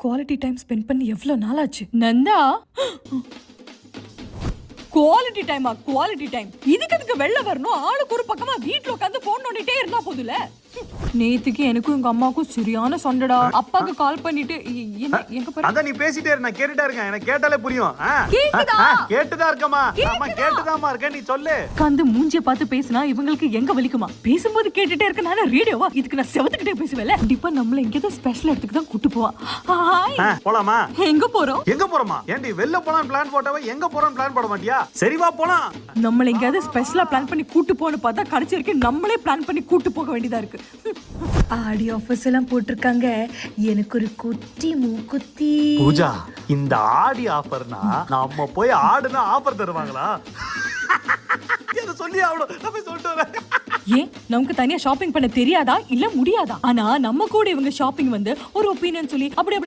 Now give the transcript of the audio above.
Quality time spend பண்ணி எவ்வளவு நாள் ஆச்சு? நந்தா, குவாலிட்டி டைமா? குவாலிட்டி டைம் இதுக்கு எதுக்கு வெளில வரணும்? ஆளுக்கு ஒரு பக்கமா வீட்ல உட்கார்ந்து போன் நோண்டிட்டே இருந்தா போதுல. நேத்துக்கு எனக்கும் எங்க அம்மாவுக்கும் சரியான சண்டைடா. அப்பாக்கு கால் பண்ணிட்டு எங்க போற? அத நீ பேசிட்டே இரு, நான் கேட்டுட்டே இருக்கேன். எனக்கு கேட்டாலே புரியும். கேக்குதா? கேட்டுதா இருக்கமா? ஆமா கேட்டுதாமா இருக்க. நீ சொல்லு. கந்து மூஞ்சிய பார்த்து பேசினா இவங்களுக்கு எங்க வலிக்குமா? பேசும்போது கேட்டுட்டே இருக்க. நான் ரேடியோவா? இதுக்கு நான் செவத்துக்கிட்டே பேசுவேல. கண்டிப்பா நம்மள எங்கேதோ ஸ்பெஷல் இடத்துக்கு தான் கூட்டு போவா. ஹாய், போலாமா? எங்க போறோம்? எங்க போறோமா? ஏண்டி வெளில போலாம் பிளான் போட்டவ எங்க போறோம் பிளான் போட மாட்டியா? சரி வா போலாம். நம்மள எங்கேயாவது ஸ்பெஷலா பிளான் பண்ணி கூட்டு போன்னு பார்த்தா கடைசி வரைக்கும் நம்மளே பிளான் பண்ணி கூட்டு போக வேண்டியதா இருக்கு. ஆடி ஆஃபர்ஸ் எல்லாம் போட்டிருக்காங்க. எனக்கு ஒரு குட்டி மூக்குத்தி. பூஜா, இந்த ஆடி ஆஃபர்னா நம்ம போய் ஆடுனா ஆஃபர் தருவாங்களா? சொல்லி ஆகணும். நம்ம சொல்லிட்டு வரேன். ஏன் நமக்கு தனியா ஷாப்பிங் பண்ண தெரியாதா இல்ல முடியாதா? ஆனா நம்ம கூட இவங்க ஷாப்பிங் வந்து ஒரு ஒப்பீனியன் சொல்லி அப்படி